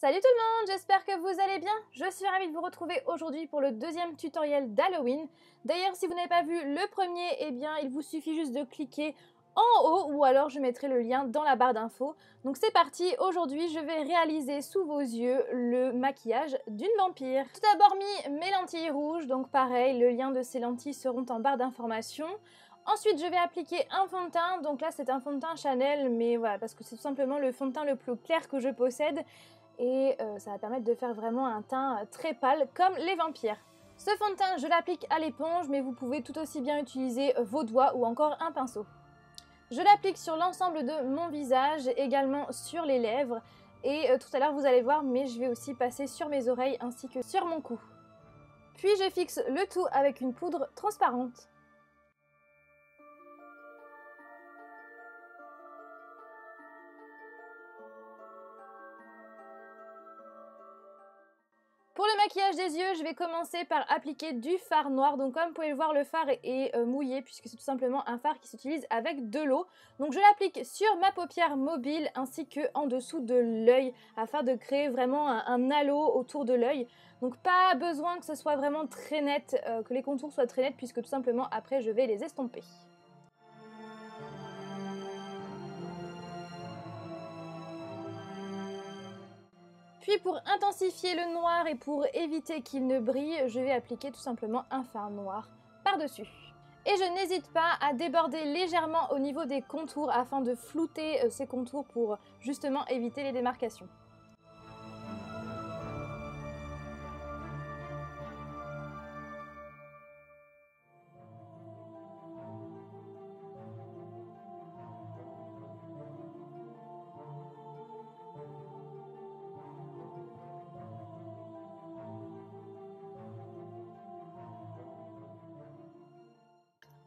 Salut tout le monde, j'espère que vous allez bien. Je suis ravie de vous retrouver aujourd'hui pour le deuxième tutoriel d'Halloween. D'ailleurs, si vous n'avez pas vu le premier, eh bien, il vous suffit juste de cliquer en haut ou alors je mettrai le lien dans la barre d'infos. Donc c'est parti, aujourd'hui je vais réaliser sous vos yeux le maquillage d'une vampire. Tout d'abord mis mes lentilles rouges, donc pareil, le lien de ces lentilles seront en barre d'informations. Ensuite, je vais appliquer un fond de teint, donc là c'est un fond de teint Chanel, mais voilà, parce que c'est tout simplement le fond de teint le plus clair que je possède. Et ça va permettre de faire vraiment un teint très pâle comme les vampires. Ce fond de teint, je l'applique à l'éponge, mais vous pouvez tout aussi bien utiliser vos doigts ou encore un pinceau. Je l'applique sur l'ensemble de mon visage, également sur les lèvres, et tout à l'heure vous allez voir, mais je vais aussi passer sur mes oreilles ainsi que sur mon cou. Puis je fixe le tout avec une poudre transparente. Pour le maquillage des yeux, je vais commencer par appliquer du fard noir. Donc comme vous pouvez le voir, le fard est mouillé puisque c'est tout simplement un fard qui s'utilise avec de l'eau. Donc je l'applique sur ma paupière mobile ainsi que en dessous de l'œil afin de créer vraiment un halo autour de l'œil. Donc pas besoin que ce soit vraiment très net, que les contours soient très nets puisque tout simplement après je vais les estomper. Puis pour intensifier le noir et pour éviter qu'il ne brille, je vais appliquer tout simplement un fard noir par-dessus. Et je n'hésite pas à déborder légèrement au niveau des contours afin de flouter ces contours pour justement éviter les démarcations.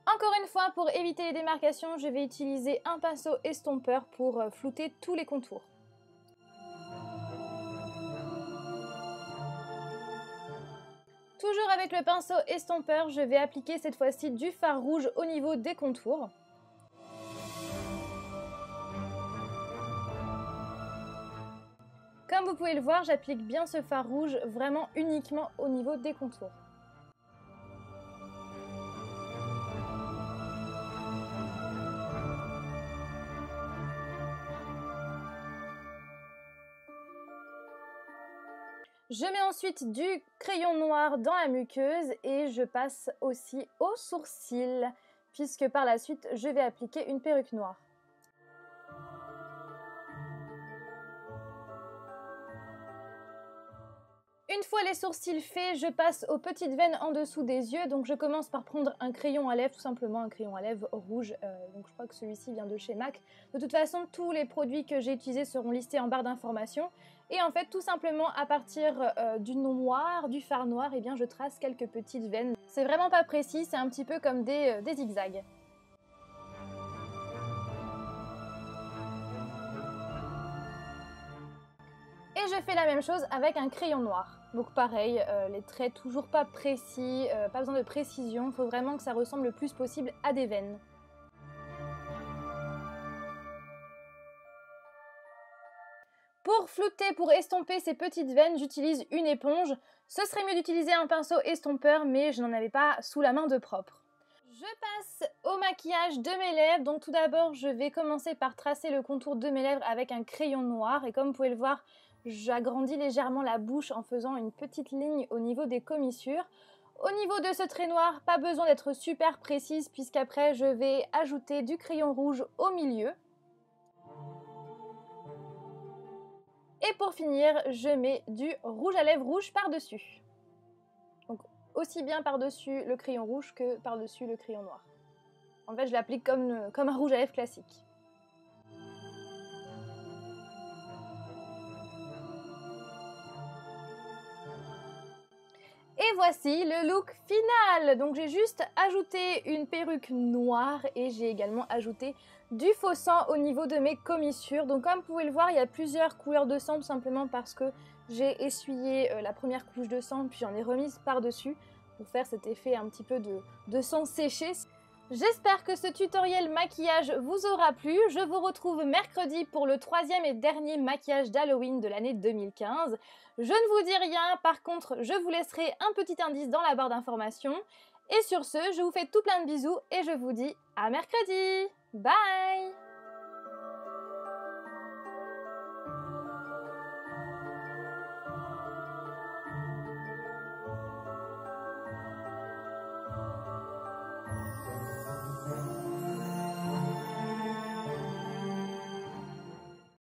Encore une fois, pour éviter les démarcations, je vais utiliser un pinceau estompeur pour flouter tous les contours. Toujours avec le pinceau estompeur, je vais appliquer cette fois-ci du fard rouge au niveau des contours. Comme vous pouvez le voir, j'applique bien ce fard rouge vraiment uniquement au niveau des contours. Je mets ensuite du crayon noir dans la muqueuse et je passe aussi aux sourcils, puisque par la suite, je vais appliquer une perruque noire. Une fois les sourcils faits, je passe aux petites veines en dessous des yeux. Donc je commence par prendre un crayon à lèvres, tout simplement un crayon à lèvres rouge. Donc je crois que celui-ci vient de chez MAC. De toute façon, tous les produits que j'ai utilisés seront listés en barre d'informations. Et en fait, tout simplement à partir du noir, du fard noir, eh bien, je trace quelques petites veines. C'est vraiment pas précis, c'est un petit peu comme des zigzags. Et je fais la même chose avec un crayon noir. Donc pareil, les traits toujours pas précis, pas besoin de précision, il faut vraiment que ça ressemble le plus possible à des veines. Pour flouter, pour estomper ces petites veines, j'utilise une éponge. Ce serait mieux d'utiliser un pinceau estompeur, mais je n'en avais pas sous la main de propre. Je passe au maquillage de mes lèvres. Donc tout d'abord, je vais commencer par tracer le contour de mes lèvres avec un crayon noir. Et comme vous pouvez le voir, j'agrandis légèrement la bouche en faisant une petite ligne au niveau des commissures. Au niveau de ce trait noir, pas besoin d'être super précise puisqu'après, je vais ajouter du crayon rouge au milieu. Et pour finir, je mets du rouge à lèvres rouge par-dessus. Donc aussi bien par-dessus le crayon rouge que par-dessus le crayon noir. En fait, je l'applique comme un rouge à lèvres classique. Et voici le look final. Donc j'ai juste ajouté une perruque noire et j'ai également ajouté du faux sang au niveau de mes commissures. Donc comme vous pouvez le voir, il y a plusieurs couleurs de sang tout simplement parce que j'ai essuyé la première couche de sang puis j'en ai remise par-dessus pour faire cet effet un petit peu de sang séché. J'espère que ce tutoriel maquillage vous aura plu. Je vous retrouve mercredi pour le troisième et dernier maquillage d'Halloween de l'année 2015. Je ne vous dis rien, par contre, je vous laisserai un petit indice dans la barre d'informations. Et sur ce, je vous fais tout plein de bisous et je vous dis à mercredi. Bye!